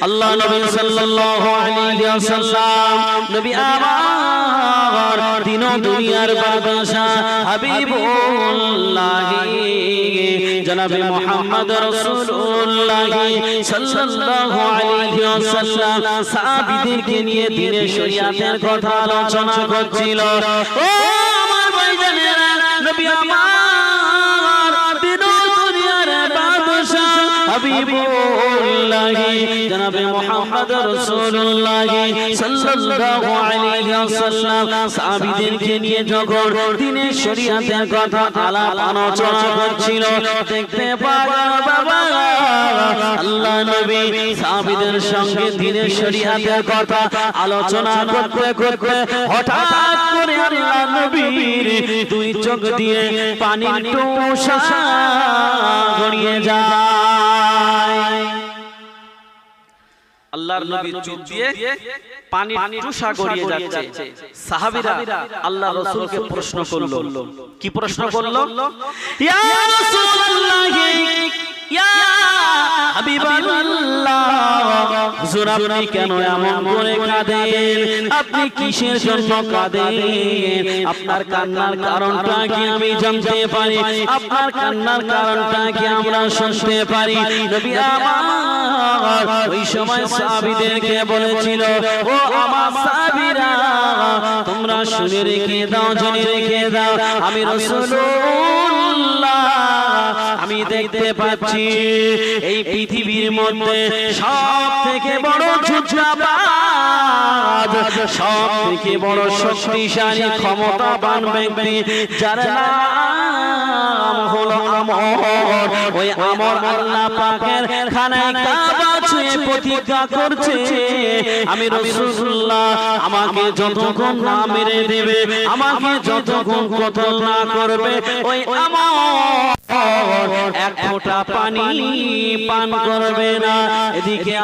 আল্লাহ নবী সাল্লাল্লাহু আলাইহি ওয়াসাল্লাম নবী আমার দিন দুনিয়ার বাদশা হাবিবুল্লাহ জনাবে মুহাম্মদ রাসূলুল্লাহ সাল্লাল্লাহু আলাইহি ওয়াসাল্লাম সাহাবীদেরকে নিয়ে দ্বীনের শরীয়তের কথা আলোচনা করছিল। ও আমার ভাইজানেরা, নবী আমার দিন দুনিয়ার বাদশা হাবিবুল্লাহ জনাবে মুহাম্মদ রাসূলুল্লাহ সাল্লাল্লাহু আলাইহি ওয়াসাল্লাম সাহাবীদেরকে নিয়ে যখন দ্বীনের শরীয়তের কথা আলাপ আলোচনা করছিল, দেখতে পাওয়া বাবা আল্লাহ নবী সাহাবীদের সঙ্গে দ্বীনের শরীয়তের কথা আলোচনা করতে করতে হঠাৎ করে আল্লাহ নবীর দুই চোখ দিয়ে পানির টুসা গড়িয়ে যায়। আল্লাহর নবীর চোখ দিয়ে পানির টুসা গড়িয়ে যাচ্ছে। সাহাবীরা আল্লাহ রাসূলকে প্রশ্ন করলো। কি প্রশ্ন করলো? ইয়া রাসূলুল্লাহ, ইয়া হাবিবাল্লাহ, হুজুর আপনি কেন এমন করে কাঁদেন? আপনি কিসের জন্য কাঁদেন? আপনার কান্নার কারণটা কি আমি জানতে পারি? আপনার কান্নার কারণটা কি আমরা শুনতে পারি? নবী আমার ওই সময় সাহাবীদেরকে বলেছিল, ও আমার সাহাবীরা, তোমরা শুনে রেখে দাও, জেনে রেখে দাও, আমি রাসূলুল্লাহ আমি দেখতে পাচ্ছি এই পৃথিবীর মধ্যে সব থেকে বড় যোদ্ধাবাজ, সব থেকে বড় শক্তিশালী ক্ষমতাবান ব্যক্তি, যার নাম হলো আমর। ওই আমর আল্লাহ পাকের খানায় কাবা ছুঁয়ে প্রতিজ্ঞা করছে, আমি রাসূলুল্লাহ আমাকে যতক্ষণ না মেরে দেবে, আমাকে যতক্ষণ কতল না করবে, ওই আমর এক ফোঁটা পানি পান করবে না। এদিকে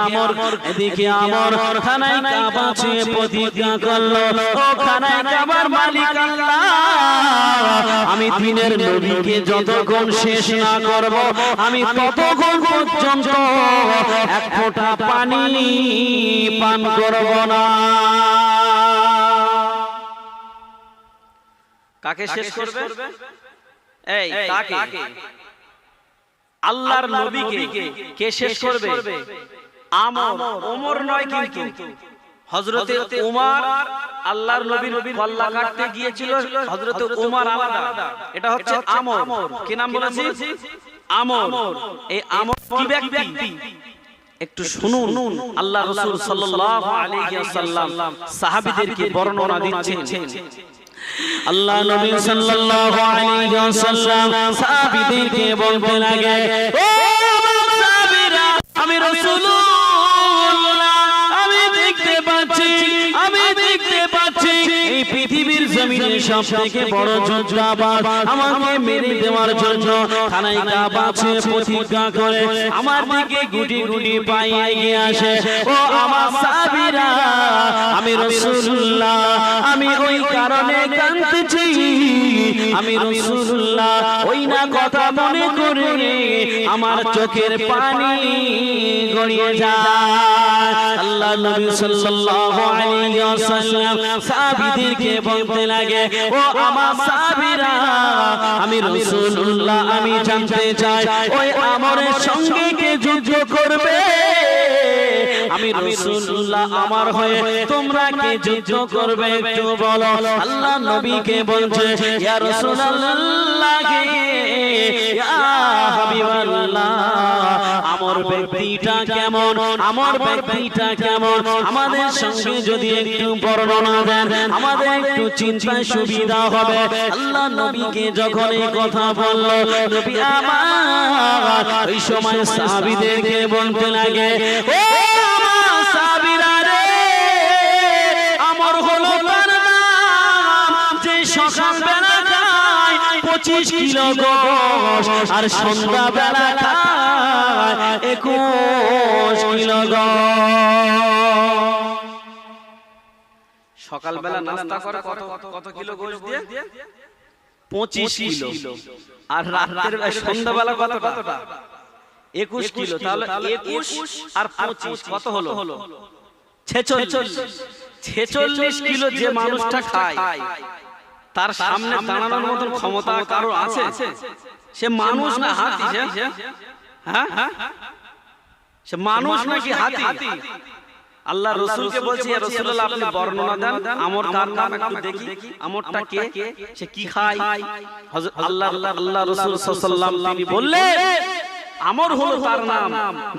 আমর খানায় কাবা ছুঁয়ে প্রতিজ্ঞা করলো, ও খানায় কাবার মালিক আল্লাহ, আমি দ্বীনের নবীকে যতক্ষণ শেষ না করব, আমি ততক্ষণ পর্যন্ত এক ফোঁটা পানি পান করব না। কাকে শেষ করবে? এই কাকে? আল্লাহর নবীকে কে শেষ করবে? আমর, ওমর নয়। কিন্তু হযরতে ওমর আল্লাহর নবীর কল্লা কাটতে গিয়েছিল, হযরতে ওমর আলাদা, এটা হচ্ছে আমর। কি নাম বলেছি? আমর। এই আমর কি ব্যক্তি? একটু শুনুন, আল্লাহ রাসূল সাল্লাল্লাহু আলাইহি ওয়াসাল্লাম সাহাবীদেরকে বর্ণনা দিচ্ছেন। আল্লাহ নবী সাল্লাল্লাহু আলাইহি ওয়াসাল্লাম সাহাবীদেরকে বলতে লাগে, ও সাহাবীরা, আমি রাসূলুল্লাহ আমি দেখতে পাচ্ছি এই পৃথিবীর জমিনে সবথেকে বড় যোদ্ধাবাজ আমাকে মেরে দেওয়ার জন্য খানায় কাবা ছুঁয়ে প্রতিজ্ঞা করে আমার দিকে গুটি গুটি পায়ে এগিয়ে আসে। ও আমার সাহাবীরা, আমি রাসূলুল্লাহ আমি ওই কারণে কাঁদতেছি, আমি রাসূলুল্লাহ ওই না কথা মনে করে আমার চোখের পানি গড়িয়ে যায়। আল্লাহ নবী সাল্লাল্লাহু আলাইহি ওয়াসাল্লাম সাহাবীদেরকে বলতে লাগে, ও আমার সাহাবীরা, আমি রাসূলুল্লাহ আমি জানতে চাই ওই আমরের সঙ্গে কে যুদ্ধ করবে? আমি রাসূলুল্লাহ আমার হয়ে তোমরা কে যুদ্ধ করবে একটু বলো। আল্লাহ নবীকে বলছে, ইয়া রাসূলুল্লাহ, ইয়া হাবিবাল্লাহ, আমর ব্যক্তিটা কেমন? আমর ব্যক্তিটা কেমন? আমাদের সঙ্গে যদি একটু বর্ণনা দেন, আমাদের একটু চিন্তায় সুবিধা হবে। আল্লাহ নবীকে যখন এই কথা বলল, নবী আমার ওই সময় সাহাবীদেরকে বলতে লাগে, ও আমার সাহাবীরা রে, আমর হলো তার নাম যে সকালবেলা খায় 25 কিলো গোশত আর সন্ধ্যাবেলা খায় 21 কিলো গোশত। সকালবেলা নাস্তা করে কত কিলো গোশত দিয়ে? 25 কিলো। আর রাতের সন্ধ্যাবেলা কতটা? 21 কিলো, তাহলে 21 আর 25 কত হলো? 46 কিলো যে মানুষটা খায় তার সামনে দাঁড়ানোর মতন ক্ষমতা কারো আছে? সে মানুষ না হাতি? হ্যাঁ, সে মানুষ নাকি হাতি? আল্লাহ রাসূলকে বলছি, ইয়া রাসূলুল্লাহ আপনি বর্ণনা দেন আমর কার নাম একটু দেখি, আমরটা কে, সে কি খায়? হযরত আল্লাহ রাসূল সাল্লাল্লাহু আলাইহি তিনি বললেন আমর হলো তার নাম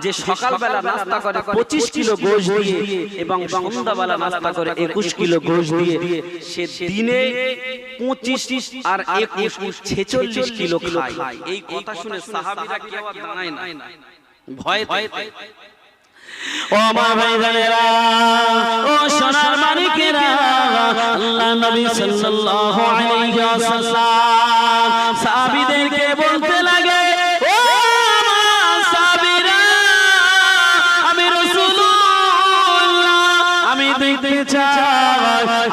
যে সকালবেলা নাস্তা করে 25 কিলো গোশত দিয়ে এবং সন্ধ্যাবেলা নাস্তা করে 21 কিলো গোশত দিয়ে। সে দিনে 25 আর 21 46 কিলো খায়। এই কথা শুনে সাহাবীরা কেউ আর দাঁড়ায় না, ভয়ে। ও আমার ভাইজানেরা, ও সোনার মানিকেরা, আল্লাহ নবী সাল্লাল্লাহু আলাইহি ওয়াসাল্লাম সাহাবীদেরকে বলতে লাগে, ও আমার সাহাবীরা, আমি রাসূলুল্লাহ,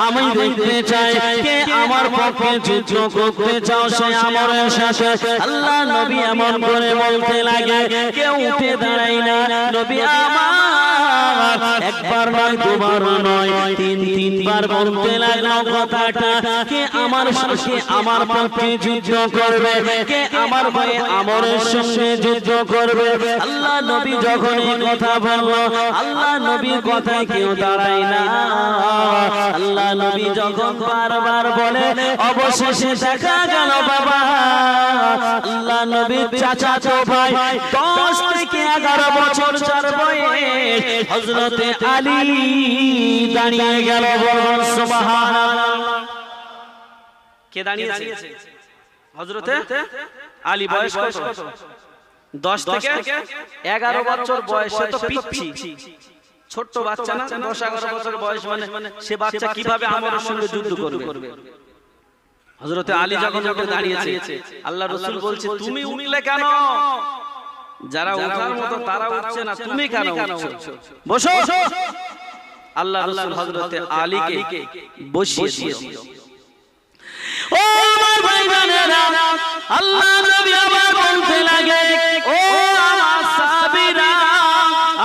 আমি দেখতে চাই কে আমার পক্ষে যুদ্ধ করতে চাও সে আমরের সাথে। আল্লাহ নবী এমন করে বলতে লাগে, কেউ উঠে দাঁড়ায় না। নবী আমার একবার নয়, দুবার নয়, তিনবার বলতে লাগলো কথাটা, কে আমার সাথে আমার পক্ষে যুদ্ধ করবে, কে আমার ভয়ে আমরের সঙ্গে যুদ্ধ করবে। আল্লাহ নবী যখন এই কথা বললো, আল্লাহ নবীর কথায় কেউ দাঁড়ায় না। আল্লাহ নবী যখন বারবার বলে, অবশেষে দেখা গেল বাবা আল্লাহ নবীর চাচাতো ভাই 10 থেকে 11 বছর যার বয়স, হযরতে আলী দাঁড়িয়ে গেল। বলুন সুবহানাল্লাহ। কে দাঁড়িয়েছে? হযরতে আলী। বয়স কত? 10 থেকে 11 বছর বয়সে তো পিচ্চি ছোট্ট বাচ্চা না, 10-11 বছর বয়স মানে সে বাচ্চা কিভাবে আমরের সঙ্গে যুদ্ধ করবে? হযরতে আলী যখন দাঁড়িয়েছে, আল্লাহ রাসূল বলছে, তুমি উঠলে কেন? যারা ওঠার মতো তারা উঠছে না, তুমি কেন উঠছো? বসো। আল্লাহ রাসূল হযরতে আলীকে বসিয়ে দিয়েছে। ও আমার ভাইজানেরা, আল্লাহ নবী আবার বলতে লাগে, ও আমার সাহাবীরা,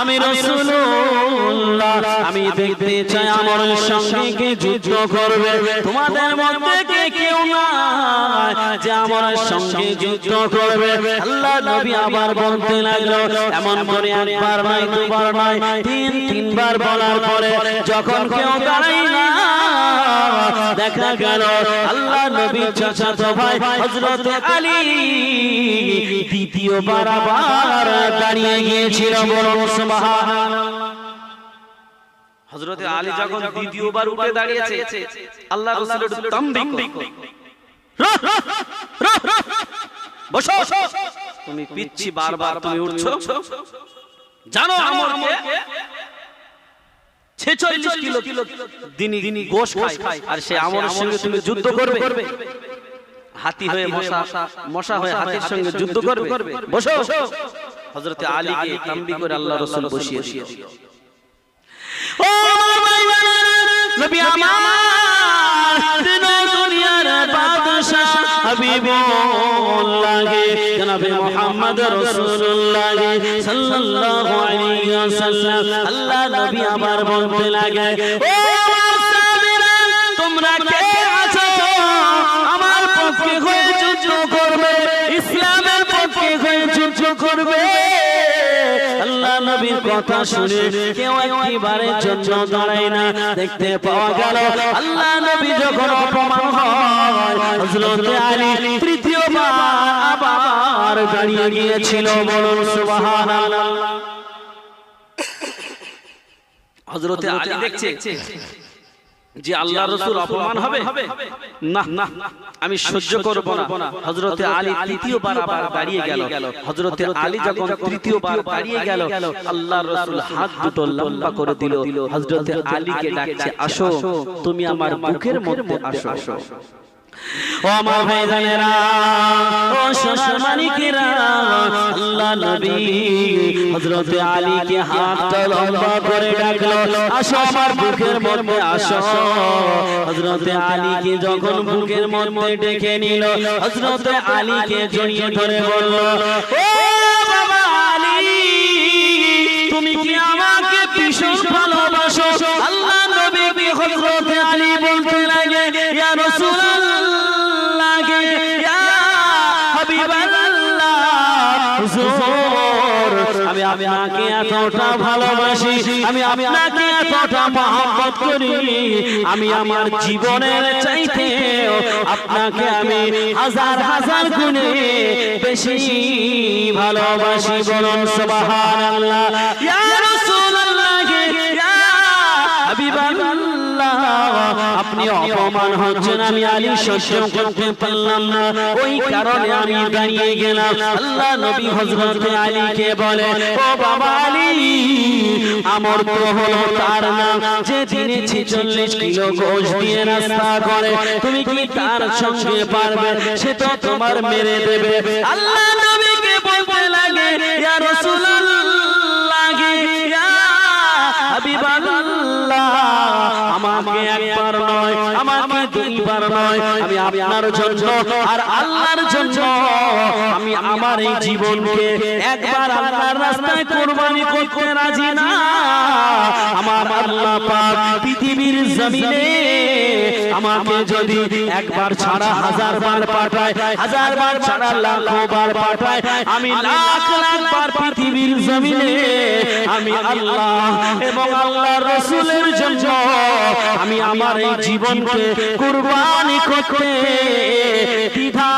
আমি রাসূলুল্লাহ, আমি দেখতে চাই আমরের সঙ্গে কে যুদ্ধ করবে। তোমাদের মধ্যে কে কেউ নাই যে আমরের সঙ্গে যুদ্ধ করবে? আল্লাহ নবী আবার বলতে লাগলো, এমন করে একবার নয়, দুবার নয়, তিনবার বলার পরে যখন কেউ দাঁড়ায় না, দেখা গেল আল্লাহ নবীর চাচাতো ভাই হযরতে আলী দ্বিতীয়বার আবার দাঁড়িয়ে গিয়েছিল। বলুন সুবহানাল্লাহ। হযরতে আলী যখন দ্বিতীয়বার উঠে দাঁড়িয়েছে, আল্লাহ রাসূলের তামবিক, বসো, তুমি পিচ্চি, বারবার তুমি উঠছো, জানো আমরকে 46 কিলো দিনই গোশত খায়, আর সে আমরের সঙ্গে তুমি যুদ্ধ করবে? হাতি হয়ে মশা হয়ে হাতির সঙ্গে যুদ্ধ করবে? বসো। হযরতে আলীকে তামবি করে আল্লাহ রাসূল বসিয়ে দিল। ও নবী আমার, দুনিয়ার বাদশা হাবিবুল্লাহ জনাবে মুহাম্মদ রাসূলুল্লাহ সাল্লাল্লাহু আলাইহি ওয়াসাল্লাম, আল্লাহ নবী আবার বলতে লাগে, ও সাহাবীরা, তোমরা কে আছো আমার পক্ষে হয়ে যুদ্ধ করবে, ইসলামের পক্ষে হয়ে যুদ্ধ করবে? আল্লাহ নবীর কথা শুনে কেউ একবারের জন্য দাঁড়ায় না। দেখতে পাওয়া গেল আল্লাহ নবী যখন অপমান হয়, হযরতে আলী তৃতীয়বার আবার দাঁড়িয়ে গিয়েছিল। বলুন সুবহানাল্লাহ। হযরতে আলী দেখছে যে আল্লাহ রাসূল অপমান হবে, না আমি সহ্য করব না। হযরতে আলী তৃতীয়বার আবার দাঁড়িয়ে গেল। হযরতে আলী যখন তৃতীয়বার দাঁড়িয়ে গেল, আল্লাহ রাসূল হাত দুটো লম্বা করে দিল, হযরতে আলীকে ডাকছে, আসো, তুমি আমার বুকের মধ্যে আসো। ও আমার ভাইজানেরা, ও সোনার মানিকেরা, আল্লাহ নবী হযরতে আলীকে হাতটা লম্বা করে ডাকলো, আসো আমার বুকের মধ্যে আসো। হযরতে আলীকে যখন বুকের মধ্যে ডেকে নিল, হযরতে আলীকে জড়িয়ে ধরে বলল, ও বাবা আলী, হযরত আলী বলতে লাগে ইয়া রাসূলুল্লাহ ইয়া হাবিবাল্লাহ হুজুর আমি আপনাকে এতটা ভালোবাসি আমি আপনাকে এতটা মহব্বত করি আমি আমার জীবনের চাইতে আপনাকে আমি হাজার হাজার গুণে বেশি ভালোবাসি বলুন সুবহানাল্লাহ ইয়া রাসূলুল্লাহ ইয়া হাবিবাল্লাহ আপনি অপমান হচ্ছেন আমি আলী সহ্য করতে পারলাম না ওই কারণে আমি দাঁড়িয়ে গেলাম আল্লাহ নবী হযরত আলীকে বলে ও বাবা আলী আমার তো হলো তার নাম যে দিনে 46 কিলো গোশত দিয়ে রাস্তা করে তুমি কি তার সঙ্গে পারবে সে তো তোমার মেরে দেবে আল্লাহ নবীকে বলতে লাগে ইয়া রাসূলুল্লাহ ইয়া হাবিবাল্লাহ আমাকে একবার নয় আমাকে দুইবার নয় আমি আপনার জন্য আর আল্লাহর জন্য আমি আমার এই জীবনকে একবার আল্লাহর রাস্তায় কুরবানি করতে রাজি না আমার আল্লাহ পাক পৃথিবীর জমিনে আমাকে যদি একবার ছাড়া হাজার বার পাঠায় হাজার বার ছাড়া লাখ বার পাঠায় আমি লাখ লাখ বার পৃথিবীর জমিনে আমি আল্লাহ এবং আল্লাহর রাসূলের জন্য আমি আমার এই জীবনকে কুরবানি করতে দ্বিধা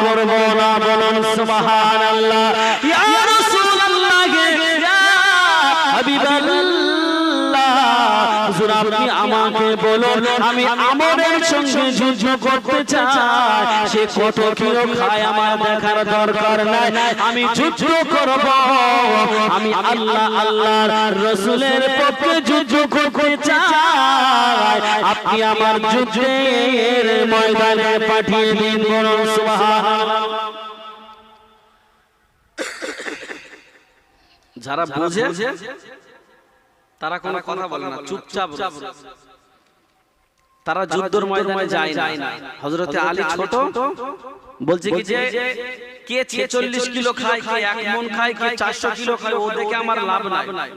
করব না বলুন সুবহানাল্লাহ ইয়া রাসূলুল্লাহ ইয়া হাবিবাল্লাহ হুজুর আপনি আমাকে বলুন আমি আমরের সঙ্গে যুদ্ধ করতে চাই সে কত কিলো খায় আমার দেখার দরকার নাই আমি যুদ্ধ করব আমি আল্লাহ আল্লাহর রাসূলের পক্ষে যুদ্ধ করতে চাই আপনি আমার যুদ্ধের ময়দানে পাঠিয়ে দিন বলুন সুবহানাল্লাহ যারা বুঝে তারা কোনো কথা বলে না চুপচাপ তারা যুদ্ধের ময়দানে যায় না হযরত আলী ছোট বলছে কি যে কে 46 কিলো খায় কে 1 মণ খায় কে 400 কিলো খায় ও দেখে আমার লাভ নাই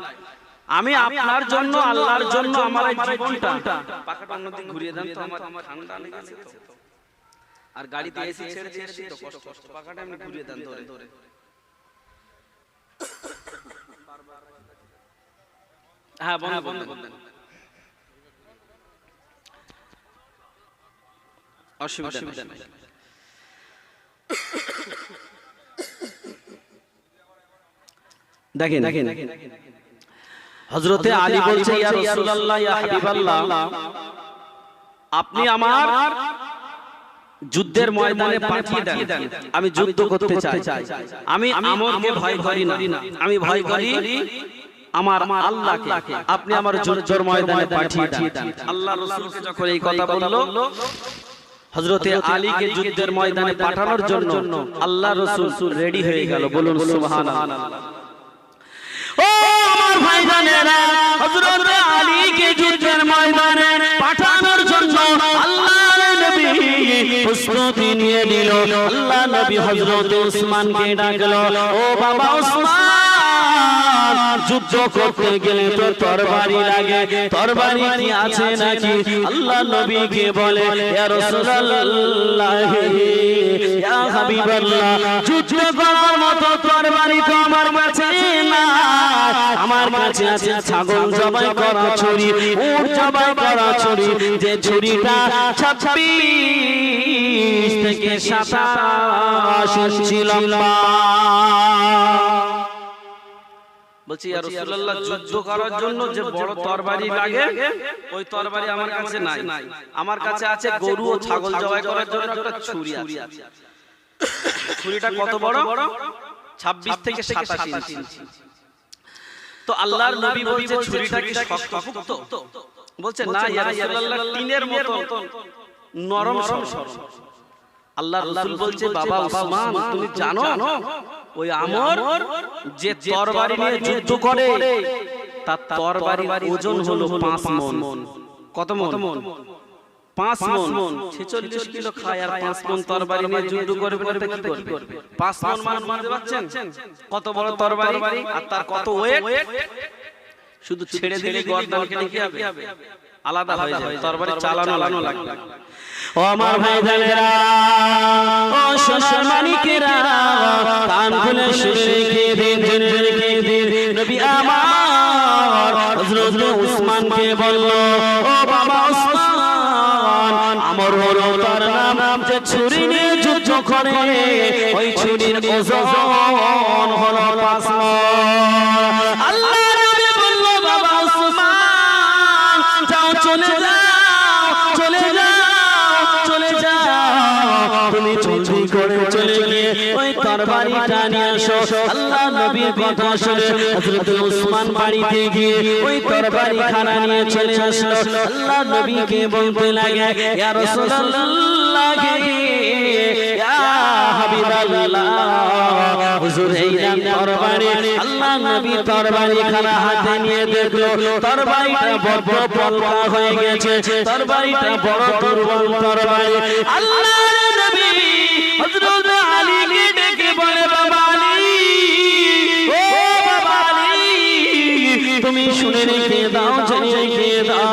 আমি আপনার জন্য আল্লাহর জন্য আমার এই জীবনটা পাকাটা অন্যদিকে ঘুরিয়ে দেন তো আমার ঠান্ডা লেগেছে তো আর গাড়িতে এসি ছেড়ে দিয়েছি তো কষ্ট পাকাটা এমনি ঘুরিয়ে দেন ধরে হ্যাঁ বন্ধ অসুবিধা নেই দেখেন হযরতে আলী বলছে ইয়া রাসূলুল্লাহ ইয়া হাবিবাল্লাহ আপনি আমার যুদ্ধের ময়দানে পাঠিয়ে দেন আমি যুদ্ধ করতে চাই আমি আমরকে ভয় করি না আমি ভয় করি আমার আল্লাহকে আপনি আমার যুদ্ধের ময়দানে পাঠিয়ে দেন আল্লাহ রাসূলকে যখন এই কথা বলল হযরতে আলীকে যুদ্ধের ময়দানে পাঠানোর জন্য আল্লাহ রাসূল রেডি হয়ে গেল বলুন সুবহানাল্লাহ ও আমার ভাইজানেরা হযরত আলীকে যুদ্ধের ময়দানে পাঠানোর জন্য আল্লাহর নবী প্রস্তুতি নিয়ে নিল আল্লাহ নবী হযরত ওসমানকে ডাকলো ও বাবা ওসমান যুদ্ধ করতে গেলে তো তরবারি লাগে তরবারি কি আছে নাকি আল্লাহ নবীকে বলে ইয়া রাসূলুল্লাহ ইয়া হাবিবাল্লাহ যুদ্ধ করার মতো তরবারি তো আমার কাছে না আমার কাছে আছে ছাগল জবাই করা ছুরি উট জবাই করা ছুরি যে ছুরিটা 26 থেকে 27 ইঞ্চি লম্বা বলছি ইয়া রাসূলুল্লাহ যুদ্ধ করার জন্য যে বড় তরবারি লাগে ওই তরবারি আমার কাছে নাই আমার কাছে আছে গরু ও ছাগল জবাই করার জন্য একটা ছুরি আছে ছুরিটা কত বড় 26 থেকে 27 ইঞ্চি তো আল্লাহর নবী বলছে ছুরিটা কি শক্ত বলছে না ইয়া রাসূলুল্লাহ টিনের মতো নরম সরল আল্লাহর রাসূল বলছে বাবা ওসমান তুমি জানো ওই আমর যে তরবারি নিয়ে যুদ্ধ করে তার তরবারির ওজন হলো 5 মণ কত মণ 5 মণ 46 কিলো খায় আর 5 মণ তরবারি নিয়ে যুদ্ধ করবে না কি করবে 5 মণ মানে বুঝতে পারছেন কত বড় তরবারি আর তার কত ওয়েট শুধু ছেড়ে দিলে গর্দান কেটে কি হবে আলাদা হয়ে যাবে তরবারি চালানো লাগবে ও আমার ভাইজানেরা ও সোনার মানিকেরা কান খুলে শুনে রেখে দিন রেখে দিন নবী আমার হযরত উসমানকে বলল ও বাবা উসমান আমার হলো তার নাম যে ছুরি নিয়ে যুদ্ধ করে ওই ছুরির ওজন হলো 5 মণ আল্লাহ নবী বলল বাবা উসমান যাও চলে যাও তুমি চলতি করে চলে গিয়ে ওই তরবারিটা নিয়ে আসো আল্লাহ নবীর কথা শুনে হযরত উসমান বাড়িতে গিয়ে ওই তরবারি খানা নিয়ে চলে আসলো আল্লাহ নবীকে বলতে লাগে ইয়া রাসূলুল্লাহ ইয়া হাবিবাল্লাহ হুজুর এই তরবারি আল্লাহ নবী তরবারি খানা হাতে নিয়ে দেখলো তরবারিটা বড় পলকা হয়ে গেছে তরবারিটা বড় দুর্বল তরবারি আল্লাহ নবী হযরত আলীকে ডেকে বলে বাবা আলী ও বাবা আলী তুমি শুনে রেখে দাও জেনে রেখে দাও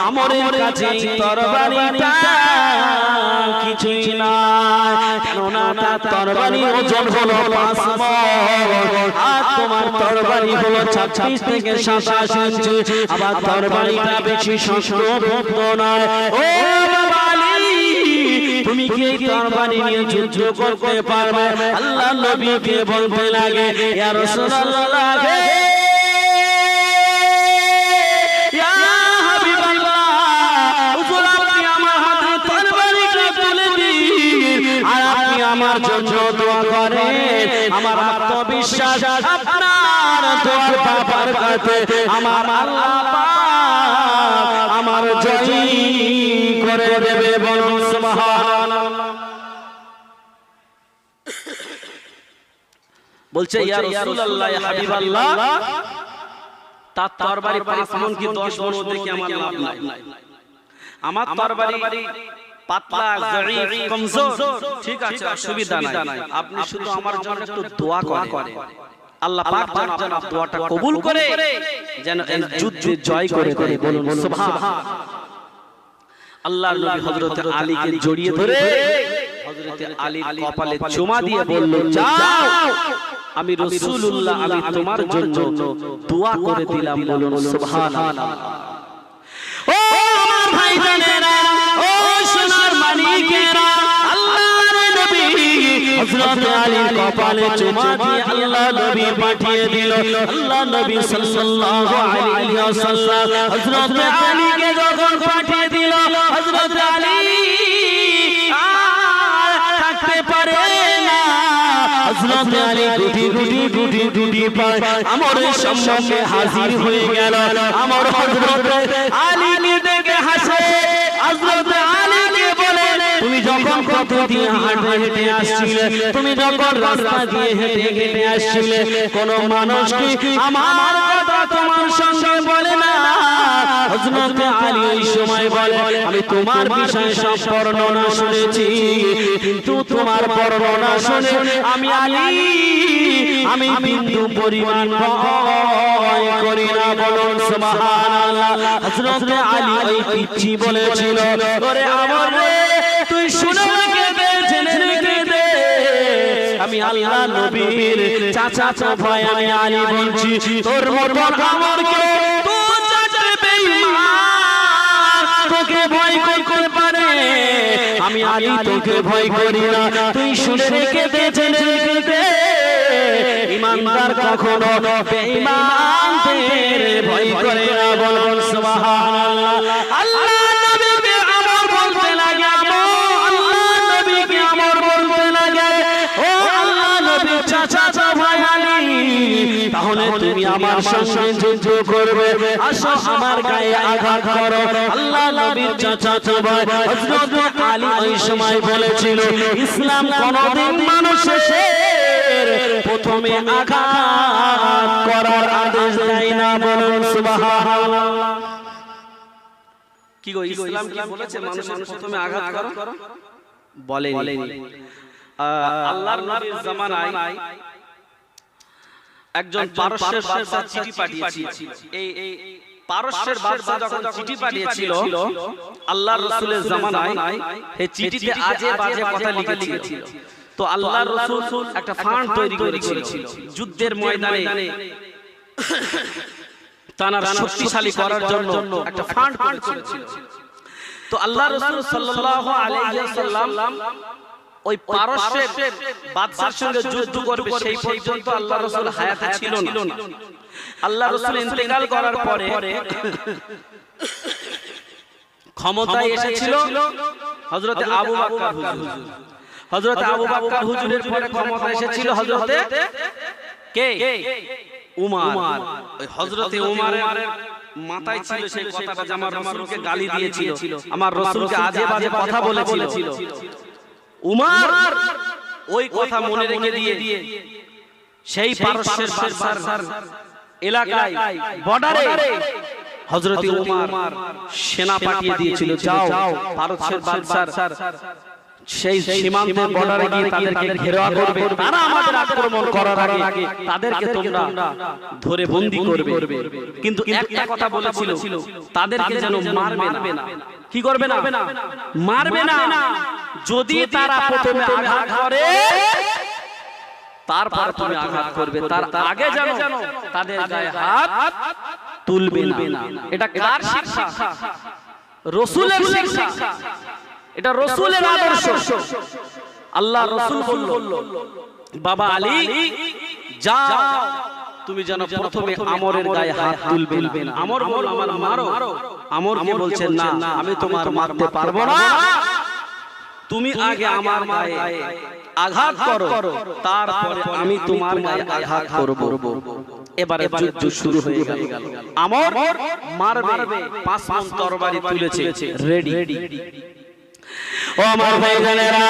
আমরের কাছে তরবারিটা কিছুই না কেননা তার তরবারির ওজন হলো 5 মণ আর তোমার তরবারি হলো 26 থেকে 27 ইঞ্চি আবার তরবারিটা বেশি শক্ত নয় ও বাবা আলী তুমি কি তরবারি নিয়ে যুদ্ধ করতে পারবে আল্লাহ নবীকে বলতে লাগে ইয়া রাসূলুল্লাহ ইয়া হাবিবাল্লাহ হুজুর আপনি আমার হাতে তরবারিটা তুলে দিন আর আপনি আমার জন্য দোয়া করেন আমার আত্মবিশ্বাস আপনার দোয়ার বাবার কাছে আমার আল্লাহ পাক আমার জয় করে দেবে বলুন সুবহানাল্লাহ বলছে ইয়া রাসূলুল্লাহ ইয়া হাবিবাল্লাহ তার তরবারি 5 মণ কি 10 মণ দেখে আমার লাভ নাই আমার তরবারি পাতলা জয়ীফ কমজোর ঠিক আছে অসুবিধা নাই আপনি শুধু আমার জন্য একটু দোয়া করেন আল্লাহ পাক যেন আপনার দোয়াটা কবুল করে যেন এই যুদ্ধে জয় করে দেয় বলুন সুবহানাল্লাহ আল্লাহর নবী হযরত আলীকে জড়িয়ে ধরে হযরত আলীর কপালে চুমা দিয়ে বলল যাও আমি রাসূলুল্লাহ আমি তোমার জন্য দোয়া করে দিলাম বলুন সুবহানাল্লাহ ও আমার ভাইজানেরা ও সোনার মানিকেরা আল্লাহর নবী হযরত আলীর কপালে চুমা দিয়ে আল্লাহ নবী পাঠিয়ে দিল আল্লাহ নবী সাল্লাল্লাহু আলাইহি ওয়াসাল্লাম হযরত আলীকে যখন পাঠিয়ে দিল হযরত আলী থাকতে পারে না হযরত আলী গুটি পায় আমরের সামনে হাজির হয়ে গেল আমর হযরত আলীকে দেখে হাসে হযরত আলীকে বলে তুমি যখন পথ দিয়ে হেঁটে আসছিলে তুমি যখন রাস্তা দিয়ে হেঁটে আসছিলে কোন মানুষ কি আমার কথা তোমার সঙ্গে বলে না হযরত আলী ওই সময় বলে আমি তোমার বিষয়ে সব বর্ণনা শুনেছি কিন্তু তোমার বর্ণনা শুনে আমি আলী আমি বিন্দু পরিমাণ ভয় করি না বলুন সুবহানাল্লাহ হযরত আলী ওই পিচ্চি বলেছিল ওরে আমার রে তুই শুনে রেখে দে জেনে রেখে দে আমি আল্লাহ নবীর চাচা ভাই আমি আলী বলছি তোর মত আমরকে তুই চাচা বেঈমান তোকে ভয় করতে পারে আমি আলী তোকে ভয় করি না তুই শুনে রেখে দে জেনে রেখে দে ইমানদার কখনো বেঈমানদের ভয় করে না বলুন সুবহানাল্লাহ আল্লাহ নবীকে আমর বলতে লাগে আল্লাহ নবীকে আমর বলতে লাগে ও আল্লাহ নবী চাচা ভাই আলী তাহলে তুমি আমার সঙ্গে যুদ্ধ করবে আসো আমার গায়ে আঘাত করো আল্লাহ নবীর চাচা ভাই হযরত আলী ওই সময় বলেছিল ইসলাম কোনদিন মানুষের প্রথমে আঘাত করার আদেশ দেয় না বলুন সুবহানাল্লাহ কি গো ইসলাম কি বলেছে মানুষের প্রথমে আঘাত করো বলেনি আল্লাহর নবীর জামানায় একজন পারস্যের বাদশা চিঠি পাঠিয়েছিল। এই পারস্যের বাদশা যখন চিঠি পাঠিয়েছিল আল্লাহর রাসূলের জামানায়, এই চিঠিতে আজে বাজে কথা লিখেছিল। তো আল্লাহর রাসূল একটা ফান্ড তৈরি করেছিল যুদ্ধের ময়দানে তানার শক্তিশালী করার জন্য একটা ফান্ড করেছিল। তো আল্লাহর রাসূল সাল্লাল্লাহু আলাইহি ওয়াসাল্লাম ওই পারস্যের বাদশার সঙ্গে যুদ্ধ করবে সেই পর্যন্ত আল্লাহর রাসূল হায়াতে ছিল না। আল্লাহর রাসূল ইন্তেকাল করার পরে ক্ষমতায় এসেছিল হযরতে আবু বকর হুজুর। হযরতে আবু বকর হুজুরের পরে ক্ষমতায় এসেছিল হযরতে কে? উমর। ওই হযরতে উমরের মাথায় ছিল সেই কথাটা যে আমার রাসূলকে গালি দিয়েছিল, আমার রাসূলকে আজে বাজে কথা বলেছিল। উমর ওই কথা মনে রেখে দিয়ে সেই পারস্যের বাদশার এলাকায় বর্ডারে হযরত উমর সেনা পাঠিয়ে দিয়েছিল, যাও পারস্যের বাদশার সেই সীমান্তের বর্ডারে গিয়ে তাদেরকে ঘেরাও করবে, তারা আমাদের আক্রমণ করার আগে তাদেরকে তোমরা ধরে বন্দী করবে। কিন্তু একটা কথা বলেছিল, তাদেরকে যেন মারবে না। কি করবে না? মারবে না। যদি তারা প্রথমে আঘাত করে তারপর তুমি আঘাত করবে, তার আগে যেন তাদের গায়ে হাত তুলবে না। এটা কার শিক্ষা? রাসূলের শিক্ষা। এটা রাসূলের আদর্শ। আল্লাহ রাসূল বলল, বাবা আলী যাও, তুমি যেন প্রথমে আমরের গায়ে হাত তুলবে না। আমর বলল, আমার মারো। আমরকে বলছেন, না, আমি তোমার মারতে পারবো না, তুমি আগে আমার গায়ে আঘাত করো, তারপরে আমি তোমার গায়ে আঘাত করব। এবারে যুদ্ধ শুরু হয়ে গেল। আমর মারবে, 5 মণ তরবারি তুলেছে, রেডি। ও আমার ভাইজানেরা,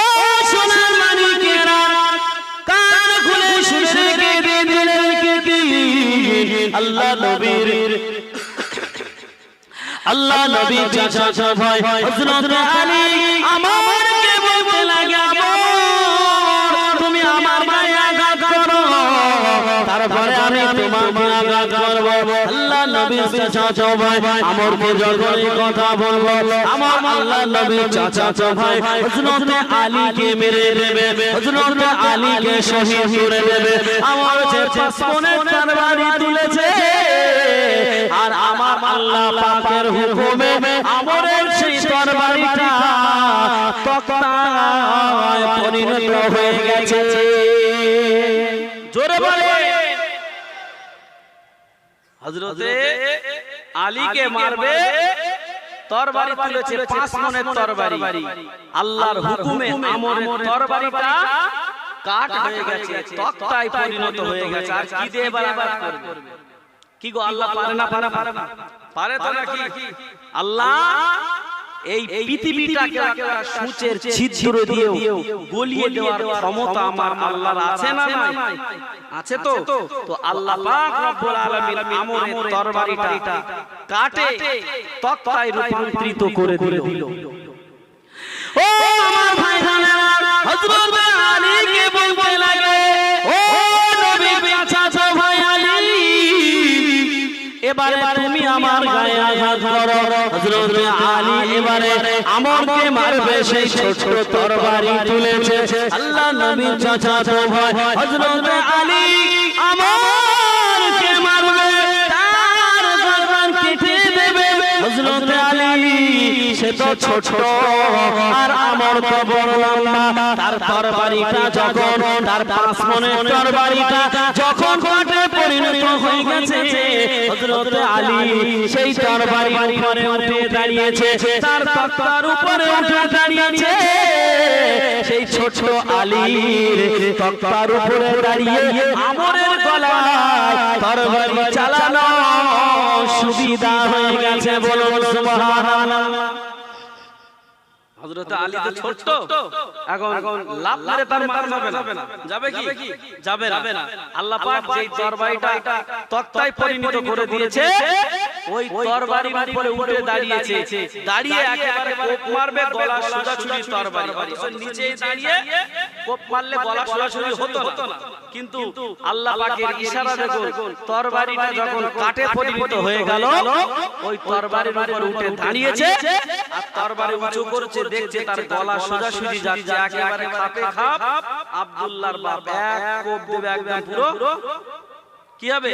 ও সোনার মানিকেরা, কান খুলে শুনে রেখে দিন। আল্লাহ নবীর চাচা ভাই হযরত আলী আমারকে বলতে লাগে, তুমি আমার গায়ে আঘাত করো, তারপরে আমি তোমাকে আঘাত করব। আল্লাহ নবীর চাচা ভাই আমরকে যখন এই কথা বলবো, আমার আল্লাহ নবীর চাচা ভাই হযরত আলীকে মেরে দেবে, হযরত আলীকে শহীদ করে দেবে। আমার যে 5 মণের তরবারি তুলেছে, আর আমার আল্লাহ পাকের হুকুমে আমরের সেই তরবারিটা তক্তায় পরিণত হয়ে গেছে। জোরে বলে, হযরতে আলীকে মারবে, তরবারি তুলেছে 5 মণের তরবারি, আল্লাহর হুকুমে আমরের তরবারিটা কাট হয়ে গেছে, তক্তায় পরিণত হয়ে গেছে। আর কি দিয়ে বারাবাদ করবে? কি গো, আল্লাহ পারে না? পারে তো নাকি? আল্লাহ এই পৃথিবীটাকে একটা সূচের ছিদ্র দিয়ে গলিয়ে দেওয়ার ক্ষমতা আমার আল্লাহর আছে না নাই? আছে তো। তো আল্লাহ পাক রব্বুল আলামিন আমরের তরবারিটা কাটে তক্তায় রূপান্তরিত করে দিল। ও আমার ভাইজানেরা, হযরত আলীকে বলতে লাগে, ও নবীর চাচা ভাই আলী, এবারে তুমি আমার গায়ে আঘাত করো। হযরত আলী এবারে আমরকে মারবে, সেই ছোট তরবারি তুলেছে। আল্লাহ নবীর চাচা ভাই হযরত আলী আমরকে মারবে, তার গর্দান কেটে দেবে। হযরত আলী সে তো ছোট, আর আমর তো বড় লম্বা। তার তরবারিটা যখন, তার 5 মণের তরবারিটা যখন কাটে পরিণত হয়ে গেছে, হযরত আলী সেই তরবারির উপরে উঠে দাঁড়িয়েছে, তার তক্তার উপরে উঠে দাঁড়িয়েছে। সেই ছোট আলীর তক্তার উপরে দাঁড়িয়ে আমরের গলায় তরবারি চালানো সুবিধা হয়ে গেছে। বলুন সুবহানাল্লাহ। হযরত আলী তো ছোট, এখন লাভ মেরে তার মারা যাবে না। যাবে কি? যাবে না। আল্লাহ পাক যেই তরবারিটা তক্তায় পরিণত করে দিয়েছে, ওই তরবারির উপরে উঠে দাঁড়িয়েছে, দাঁড়িয়ে একেবারে কোপ মারবে, গলা সোজাসুজি তরবারি, অথচ নিচে দাঁড়িয়ে কোপ মারলে গলা সরাসরি হতো না, কিন্তু আল্লাহ পাকের ইশারা দেখুন, তরবারিটা যখন কাটে পরিণত হয়ে গেল, ওই তরবারির উপর উঠে দাঁড়িয়েছে আর তরবারি উঁচু করছে, দেখছে তার গলা সোজাসুজি যাচ্ছে, একেবারে খাপে খাপ আব্দুল্লাহর বাপ এক কোপ দেবে, একদম পুরো কি হবে,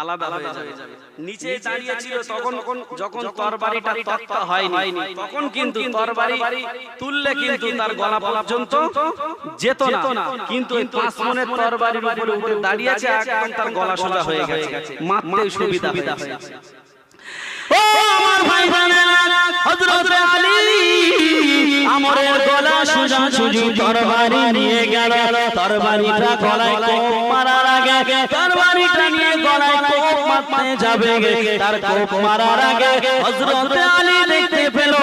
আলাদা হয়ে যাবে। নিচে দাঁড়িয়ে ছিল তখন, যখন তরবারিটা তক্তা হয়নি, তখন কিন্তু তরবারি তুললে কিন্তু তার গলা পর্যন্ত যেত না, কিন্তু ওই 5 মণের তরবারির উপরে উঠে দাঁড়িয়েছে, একদম তার গলা সোজা হয়ে গেছে, মারতে সুবিধা হয়েছে। ও আমার ভাইজানেরা, হযরত আলী আমরের গলা সোজাসুজি তরবারি নিয়ে গেল। তরবারিটা গলায় কোপ মারার আগে, তরবারিটা নিয়ে গলায় কোপ মারতে যাবে, তার কোপ মারার আগে হযরত আলী দেখতে পেল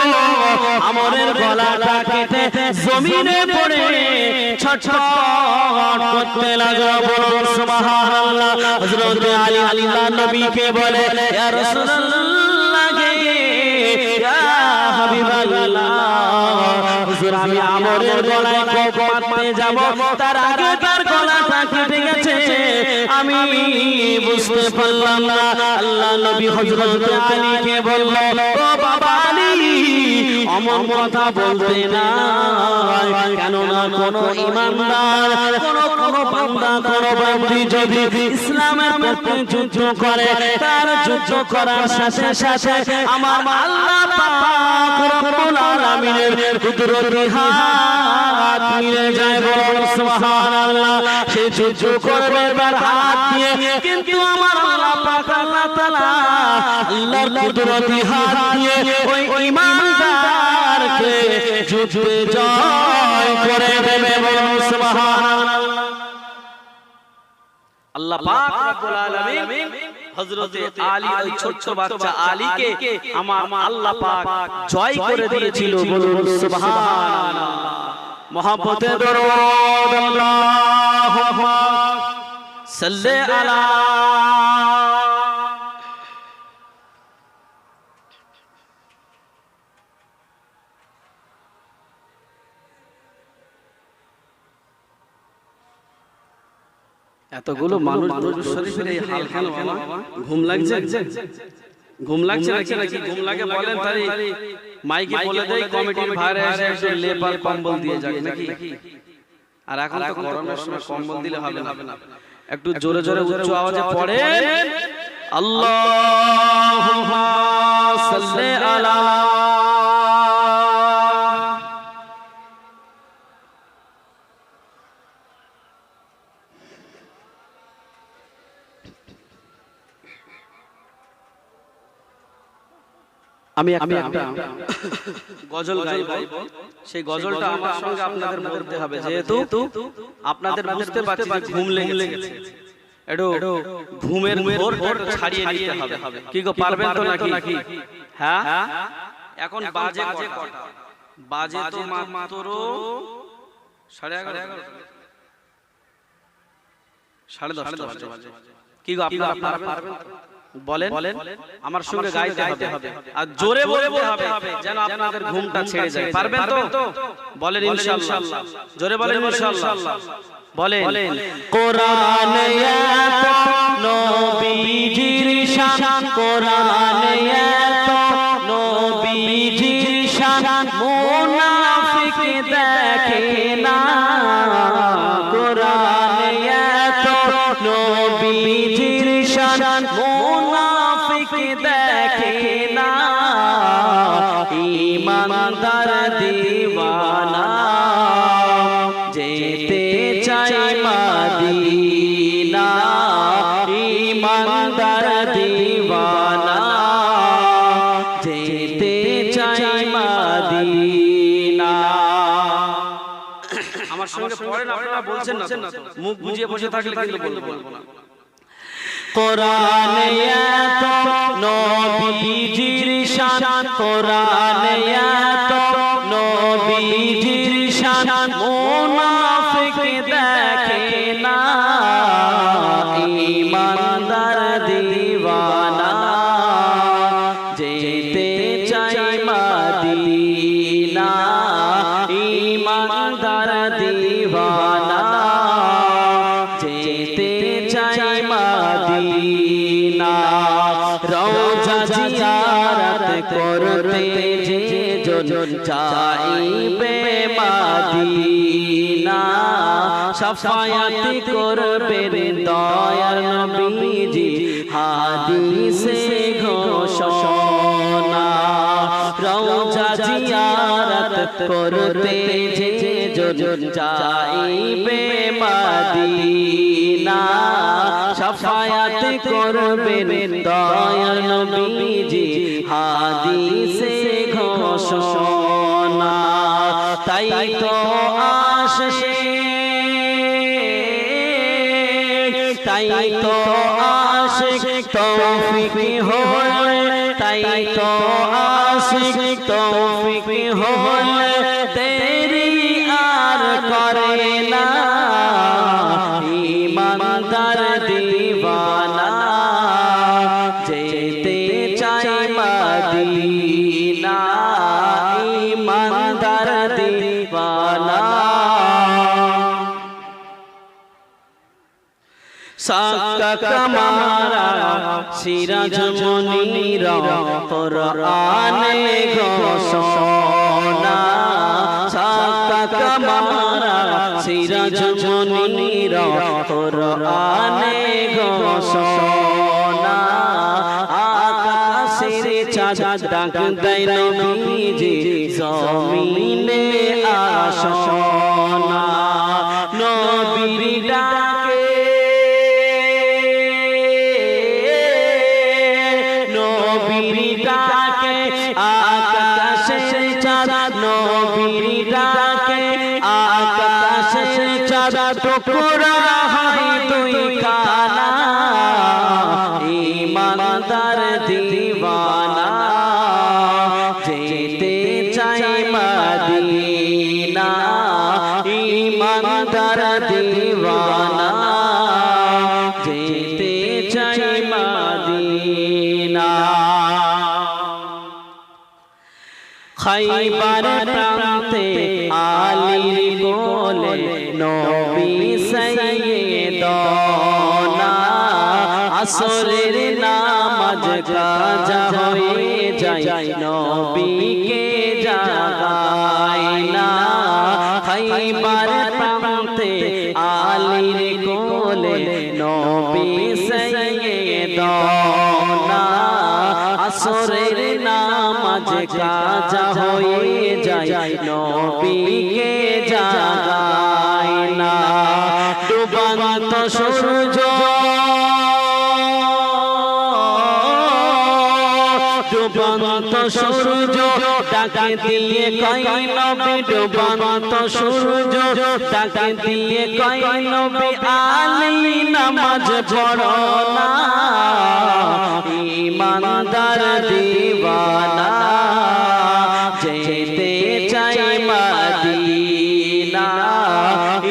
আমরের গলাটা কেটে জমিনে পড়ে ছটফট করতে লাগলো। বলুন সুবহানাল্লাহ। হযরত আলী আল্লাহর নবীকে বলে, ইয়া রাসূলুল্লাহ, হুজুর আমি আমরের গলায় কোপ মারতে যাব, তার আগে তার গলাটা কেটে গেছে, আমি বুঝতে পারলাম না। আল্লাহ নবী হযরত আলীকে বলল, ও বাবা আলী, অমন কথা বলতে না, কেননা কোন ঈমানদার, কোন বান্দা, কোন বান্দি যদি ইসলামের পক্ষে যুদ্ধ করে, তার যুদ্ধ করার সাথে সাথে আমার আল্লাহ পাক রব্বুল আলামিনের কুদরতি হাত মিলে যায়। বলুন সুবহানাল্লাহ। সে যুদ্ধ করবে তার হাত দিয়ে, কিন্তু আমার আল্লাহ পাক, আল্লাহ তাআলা আল্লাহর কুদরতি হাত দিয়ে ওই ঈমানদারকে যুদ্ধে জয় করে দেবে। বলুন সুবহানাল্লাহ। আল্লাহ পাক রব্বুল আলামিন হযরতে আলী, ওই ছোট্ট বাচ্চা আলীকে আমার আল্লাহ পাক জয় করে দিয়েছিল। বলুন সুবহানাল্লাহ। মহব্বতে দরুদ আল্লাহুম্মা সাল্লি আলা। এতগুলো মানুষ দরুদ শরীফের এই হাল কেন বাবা? ঘুম লাগছে? ঘুম লাগছে নাকি? ঘুম লাগে বলেন, তাই মাইকে বলে দেই কমিটির ভাইরা এসে একটু লেপার কম্বল দিয়ে যাক নাকি? আর এখন তো গরমের সময় কম্বল দিলে হবে না, একটু জোরে জোরে উচ্চ আওয়াজে পড়েন, আল্লাহুম্মা সাল্লি আলা। আমি একটা গজল গাইব, সেই গজলটা আমার সঙ্গে আপনাদের বলতে হবে, যেহেতু আপনাদের বুঝতে পারছি যে ঘুম লেগে গেছে, একটু ঘুমের ঘোরটা ছাড়িয়ে নিতে হবে। কি গো, পারবেন তো নাকি? হ্যাঁ, এখন বাজে কটা? বাজে তো মাত্র 11:30, 10:30 বাজে। কি গো, আপনারা পারবেন? বলেন, আমার সঙ্গে গাইতে হবে আর জোরে বলতে হবে, যেন আপনাদের ঘুমটা ছেড়ে যায়। পারবেন তো? বলেন ইনশাআল্লাহ। জোরে বলেন ইনশাআল্লাহ। বলেন, কোরআনে এত নবীজির শান, কোরআনে এত নবীজির শান, মুনাফিক দেখে না। কোরআনে এত নবীজির শান, মুনাফিক দেখে না। ঈমানদার দিওয়ানা যেতে চাই মদিনা। ঈমানদার দিওয়ানা যেতে চাই মদিনা। আমার সঙ্গে পড়েন, আপনারা বলছেন না তো, মুখ বুজিয়ে বসে থাকলে কিন্তু বলবো না। কোরআনে এত নবীজির শান, কোরআনে এত নবীজির শান, মুনাফিক দেখে না। ঈমানদার দিওয়ানা যেতে চাই মদিনা। ঈমানদার দিওয়ানা মাদিনা রওজা জিয়ারত করতে যে জন যাইবে মাদিনা শাফায়াত করবেন দয়ার নবীজি হাদিসে ঘোষণা রওজা জিয়ারত করতে যে জন যাইবে মাদিনা শাফায়াত করবেন দয়ার নবীজি হাদিসে ঘোষণা তাই তো আসে তাই তো আশিক তৌফিক হলে তাই তো আশিক তৌফিক হলে তেরি আর করে না ইমানদার দিওয়ানা যেতে চাই মদিনা ইমানদার দিওয়ানা সাক্কা কামারা সিরাজ মুনির কুরআনে ঘোষণা সাক্কা কামারা সিরাজ মুনির কুরআনে ঘোষণা আকাশের চাঁদ ডাক দেয় নবীজি জমিনে আসনা নবীর ডাকে নবীর ডাকে আকাশের চাঁদ নবীর ডাকে আকাশের চাঁদ টুকরা হয় দুই কানা ইমানদার দিওয়ানা যেতে চাই মদিনা ইমানদার দিওয়ানা যেতে চাই মদিনা খাইবার প্রান্তে আলীর কোলে নবী সাইয়্যিদনা আসরের নামাজ কাজা হয়ে যায় নবীকে জাগায় না খাইবার প্রান্তে আলীর কোলে নবী সাইয়্যিদনা আসরের নামাজ কাজা হয়ে যায় নবীকে জাগায় না ডুবন্ত সূর্য ডুবন্ত সূর্য ডাকে দিয়ে কয় নবী ডুবন্ত সূর্য ডাকে দিয়ে কয় নবী আলী নামাজ পড়ো না ইমানদার দিওয়ানা যেতে চাই মদিনা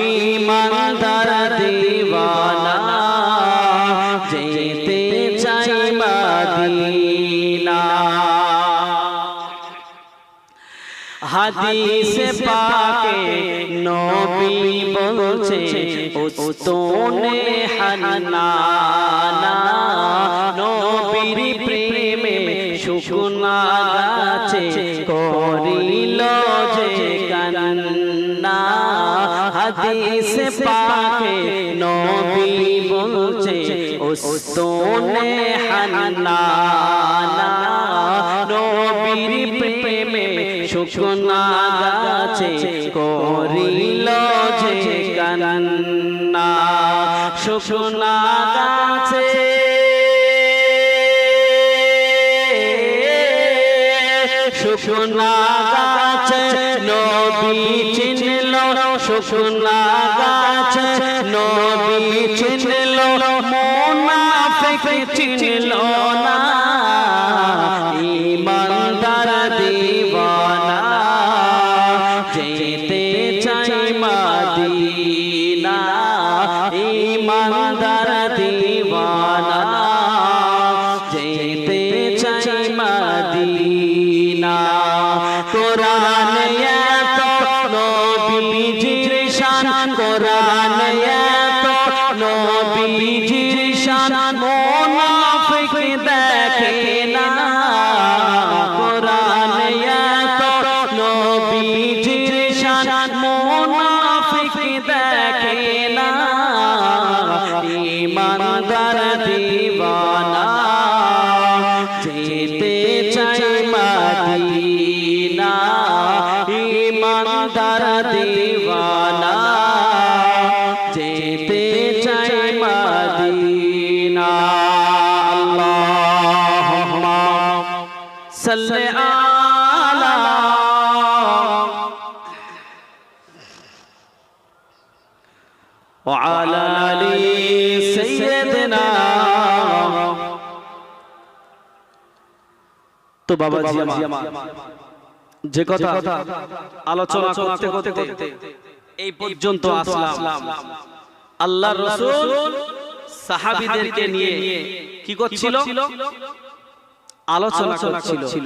ইমানদার দিওয়ানা যেতে চাই মদিনা হাদিসে পাকে নবী বলছে উস্তুনে হান্নানা নবীর প্রেমে শুকনা গাছে করিল যে কান্না হাদিসে পাকে নবী বলছে উস্তুনে হান্নানা নবীর প্রেমে শুকনা গাছে করিল যে কান্না শুকনা গাছে শুকনা গাছে নবী চিনল শুকনা গাছে নবী চিনল মুনাফিক চিনল না ইমানদার দিওয়ানা যেতে চাই মদিনা ইমানদার দিওয়ানা যেতে চাই মদিনা কোরআন এত নবীজির শান কোরআন এত নবীজির শান মুনাফিক দেখে না কোরআনে এত নবীজির শান মুনাফিক দেখে না ঈমানদার দিওয়ানা যেতে চায় মদিনা ঈমানদার দিওয়ানা যেতে চায় মদিনা আল্লাহুম্মা সাল্লি আলা ওয়া আলা আলি সাইয়্যিদিনা। তো বাবাজি আমার যে কথা আলোচনা করতে করতে এই পর্যন্ত আসলাম, আল্লাহর রাসূল সাহাবীদেরকে নিয়ে কি করছিল? আলোচনা করছিল।